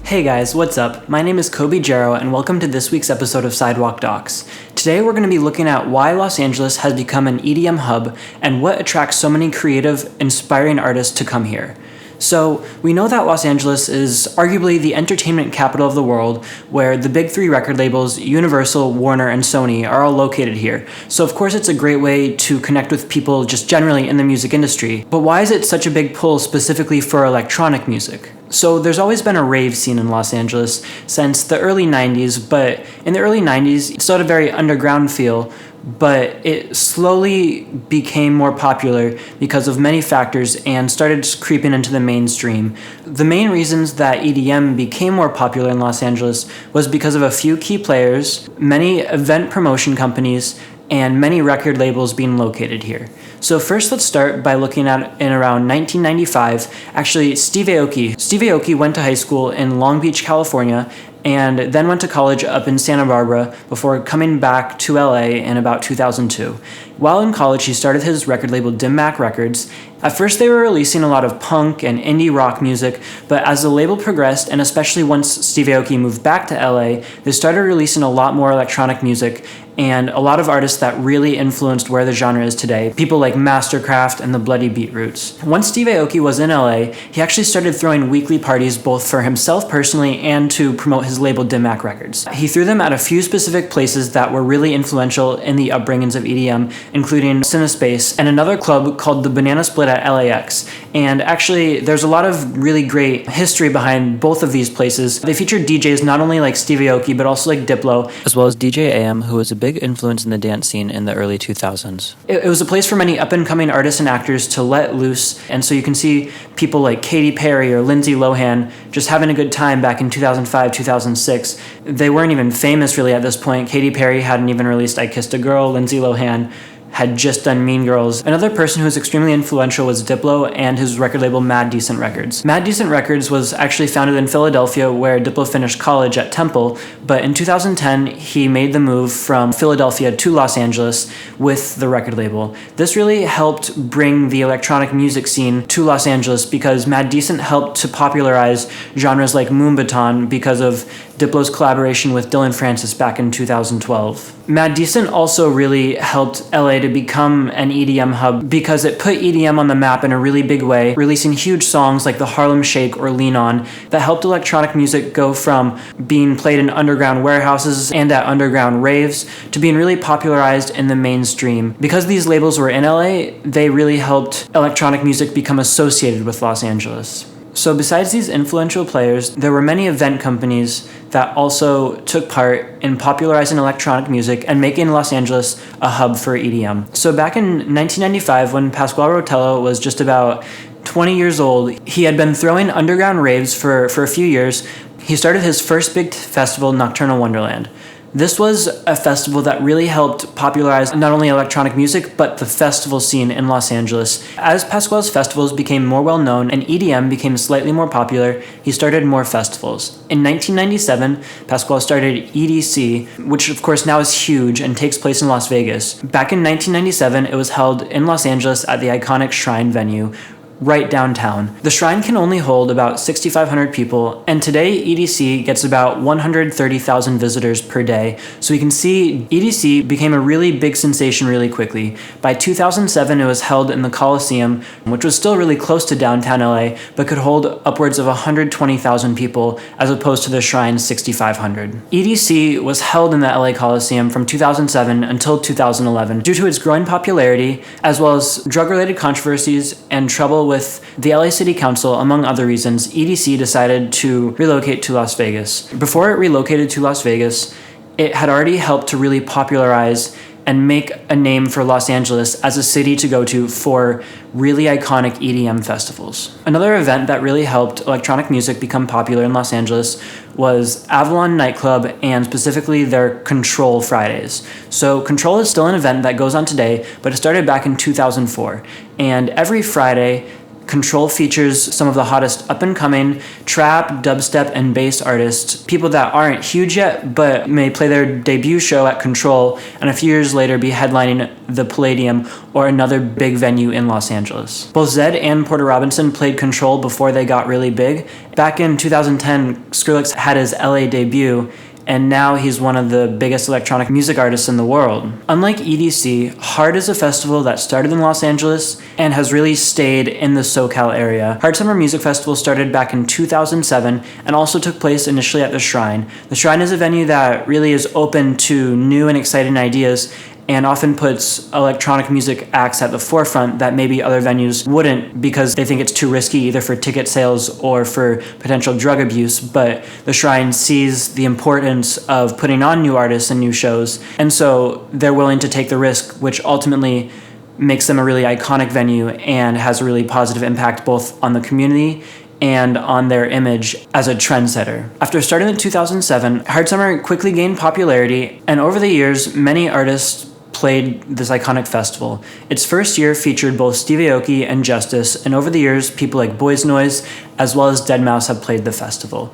Hey guys, what's up? My name is Kobe Jarrow and welcome to this week's episode of Sidewalk Docs. Today we're going to be looking at why Los Angeles has become an EDM hub and what attracts so many creative, inspiring artists to come here. So, we know that Los Angeles is arguably the entertainment capital of the world, where the big three record labels, Universal, Warner, and Sony, are all located here. So of course it's a great way to connect with people just generally in the music industry. But why is it such a big pull specifically for electronic music? So there's always been a rave scene in Los Angeles since the early 90s, but in the early 90s it still had a very underground feel, but it slowly became more popular because of many factors and started creeping into the mainstream. The main reasons that EDM became more popular in Los Angeles was because of a few key players, many event promotion companies, and many record labels being located here. So first let's start by looking at in around 1995, actually Steve Aoki. Steve Aoki went to high school in Long Beach, California, and then went to college up in Santa Barbara before coming back to LA in about 2002. While in college, he started his record label Dim Mak Records. At first, they were releasing a lot of punk and indie rock music, but as the label progressed, and especially once Steve Aoki moved back to LA, they started releasing a lot more electronic music and a lot of artists that really influenced where the genre is today, people like Mastercraft and the Bloody Beetroots. Once Steve Aoki was in LA, he actually started throwing weekly parties both for himself personally and to promote his label Dim Mak Records. He threw them at a few specific places that were really influential in the upbringings of EDM, including Cinespace and another club called the Banana Split at LAX. And actually, there's a lot of really great history behind both of these places. They featured DJs not only like Steve Aoki, but also like Diplo, as well as DJ AM, who was a big influence in the dance scene in the early 2000s. It was a place for many up-and-coming artists and actors to let loose, and so you can see people like Katy Perry or Lindsay Lohan just having a good time back in 2005, 2006. They weren't even famous really at this point. Katy Perry hadn't even released I Kissed a Girl. Lindsay Lohan had just done Mean Girls. Another person who was extremely influential was Diplo and his record label Mad Decent Records. Mad Decent Records was actually founded in Philadelphia, where Diplo finished college at Temple, but in 2010 he made the move from Philadelphia to Los Angeles with the record label. This really helped bring the electronic music scene to Los Angeles because Mad Decent helped to popularize genres like Moonbaton because of Diplo's collaboration with Dylan Francis back in 2012. Mad Decent also really helped LA to become an EDM hub because it put EDM on the map in a really big way, releasing huge songs like the Harlem Shake or Lean On that helped electronic music go from being played in underground warehouses and at underground raves to being really popularized in the mainstream. Because these labels were in LA, they really helped electronic music become associated with Los Angeles. So besides these influential players, there were many event companies that also took part in popularizing electronic music and making Los Angeles a hub for EDM. So back in 1995, when Pasquale Rotello was just about 20 years old, he had been throwing underground raves for a few years. He started his first big festival, Nocturnal Wonderland. This was a festival that really helped popularize not only electronic music, but the festival scene in Los Angeles. As Pasquale's festivals became more well-known and EDM became slightly more popular, he started more festivals. In 1997, Pasquale started EDC, which of course now is huge and takes place in Las Vegas. Back in 1997, it was held in Los Angeles at the iconic Shrine venue, right downtown. The Shrine can only hold about 6,500 people, and today EDC gets about 130,000 visitors per day. So you can see EDC became a really big sensation really quickly. By 2007, it was held in the Coliseum, which was still really close to downtown LA, but could hold upwards of 120,000 people, as opposed to the Shrine's 6,500. EDC was held in the LA Coliseum from 2007 until 2011 due to its growing popularity, as well as drug-related controversies and trouble with the LA City Council. Among other reasons, EDC decided to relocate to Las Vegas. Before it relocated to Las Vegas, it had already helped to really popularize and make a name for Los Angeles as a city to go to for really iconic EDM festivals. Another event that really helped electronic music become popular in Los Angeles was Avalon Nightclub, and specifically their Control Fridays. So Control is still an event that goes on today, but it started back in 2004. And every Friday, Control features some of the hottest up-and-coming trap, dubstep, and bass artists, people that aren't huge yet, but may play their debut show at Control, and a few years later be headlining the Palladium or another big venue in Los Angeles. Both Zedd and Porter Robinson played Control before they got really big. Back in 2010, Skrillex had his LA debut, and now he's one of the biggest electronic music artists in the world. Unlike EDC, Hard is a festival that started in Los Angeles and has really stayed in the SoCal area. Hard Summer Music Festival started back in 2007 and also took place initially at the Shrine. The Shrine is a venue that really is open to new and exciting ideas and often puts electronic music acts at the forefront that maybe other venues wouldn't, because they think it's too risky either for ticket sales or for potential drug abuse. But the Shrine sees the importance of putting on new artists and new shows, and so they're willing to take the risk, which ultimately makes them a really iconic venue and has a really positive impact both on the community and on their image as a trendsetter. After starting in 2007, Hard Summer quickly gained popularity, and over the years, many artists played this iconic festival. Its first year featured both Steve Aoki and Justice, and over the years, people like Boys Noise as well as Deadmau5 have played the festival.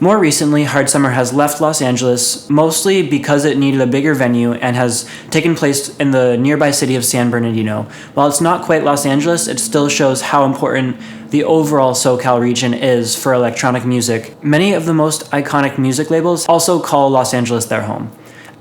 More recently, Hard Summer has left Los Angeles, mostly because it needed a bigger venue and has taken place in the nearby city of San Bernardino. While it's not quite Los Angeles, it still shows how important the overall SoCal region is for electronic music. Many of the most iconic music labels also call Los Angeles their home.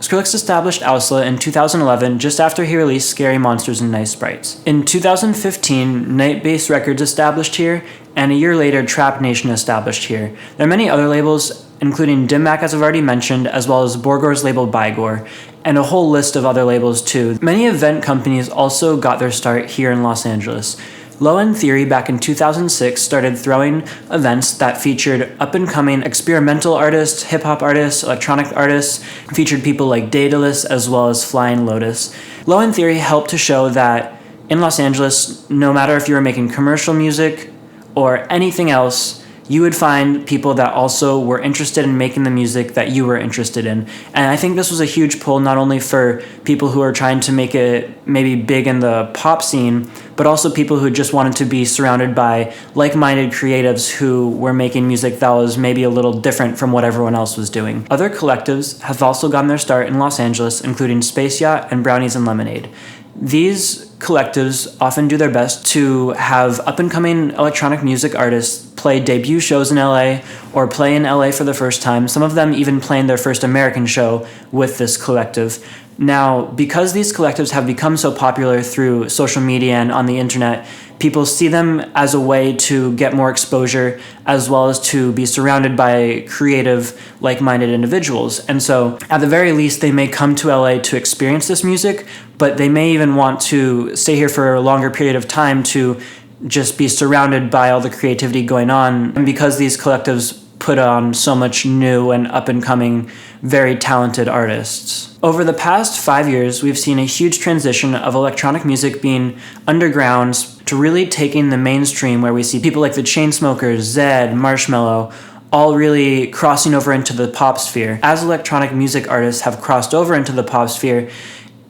Skrillex established Ausla in 2011 just after he released Scary Monsters and Nice Sprites. In 2015, Nightbase Records established here, and a year later, Trap Nation established here. There are many other labels, including Dim Mak, as I've already mentioned, as well as Borgor's label Bygor, and a whole list of other labels too. Many event companies also got their start here in Los Angeles. Low End Theory back in 2006 started throwing events that featured up-and-coming experimental artists, hip-hop artists, electronic artists, featured people like Daedalus as well as Flying Lotus. Low End Theory helped to show that in Los Angeles, no matter if you were making commercial music or anything else, you would find people that also were interested in making the music that you were interested in. And I think this was a huge pull, not only for people who are trying to make it maybe big in the pop scene, but also people who just wanted to be surrounded by like-minded creatives who were making music that was maybe a little different from what everyone else was doing. Other collectives have also gotten their start in Los Angeles, including Space Yacht and Brownies and Lemonade. These collectives often do their best to have up-and-coming electronic music artists play debut shows in LA or play in LA for the first time, some of them even playing their first American show with this collective. Now, because these collectives have become so popular through social media and on the internet, people see them as a way to get more exposure as well as to be surrounded by creative, like-minded individuals. And so, at the very least, they may come to LA to experience this music, but they may even want to stay here for a longer period of time to just be surrounded by all the creativity going on. And because these collectives put on so much new and up-and-coming, very talented artists. Over the past 5 years, we've seen a huge transition of electronic music being underground to really taking the mainstream, where we see people like the Chainsmokers, Zedd, Marshmello, all really crossing over into the pop sphere. As electronic music artists have crossed over into the pop sphere,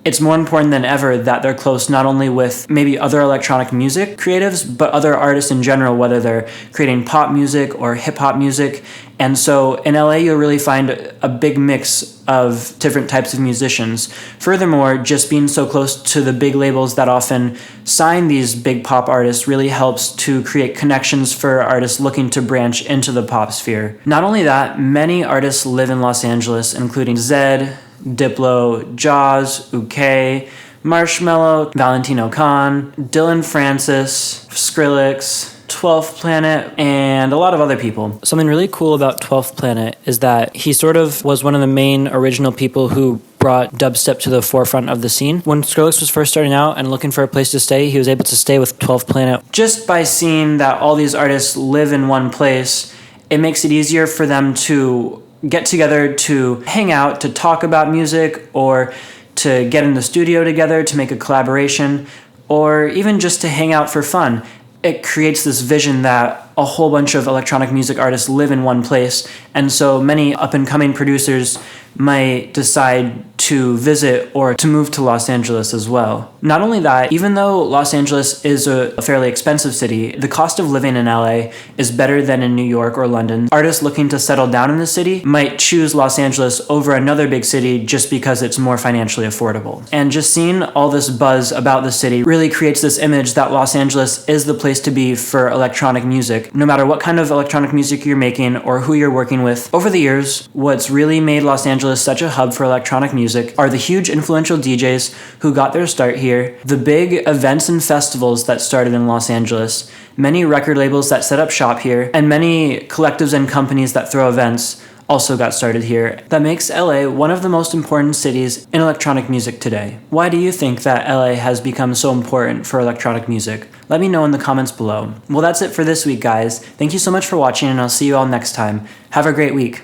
it's more important than ever that they're close not only with maybe other electronic music creatives, but other artists in general, whether they're creating pop music or hip-hop music. And so in LA, you'll really find a big mix of different types of musicians. Furthermore, just being so close to the big labels that often sign these big pop artists really helps to create connections for artists looking to branch into the pop sphere. Not only that, many artists live in Los Angeles, including Zedd, Diplo, Jaws, UK, Marshmello, Valentino Khan, Dylan Francis, Skrillex, 12th Planet, and a lot of other people. Something really cool about 12th Planet is that he sort of was one of the main original people who brought dubstep to the forefront of the scene. When Skrillex was first starting out and looking for a place to stay, he was able to stay with 12th Planet. Just by seeing that all these artists live in one place, it makes it easier for them to get together to hang out, to talk about music, or to get in the studio together to make a collaboration, or even just to hang out for fun. It creates this vision that a whole bunch of electronic music artists live in one place, and so many up-and-coming producers might decide to visit or to move to Los Angeles as well. Not only that, even though Los Angeles is a fairly expensive city, the cost of living in LA is better than in New York or London. Artists looking to settle down in the city might choose Los Angeles over another big city just because it's more financially affordable. And just seeing all this buzz about the city really creates this image that Los Angeles is the place to be for electronic music, no matter what kind of electronic music you're making or who you're working with. Over the years, what's really made Los Angeles such a hub for electronic music are the huge influential DJs who got their start here, the big events and festivals that started in Los Angeles, many record labels that set up shop here, and many collectives and companies that throw events also got started here. That makes LA one of the most important cities in electronic music today. Why do you think that LA has become so important for electronic music? Let me know in the comments below. Well, that's it for this week, guys. Thank you so much for watching, and I'll see you all next time. Have a great week.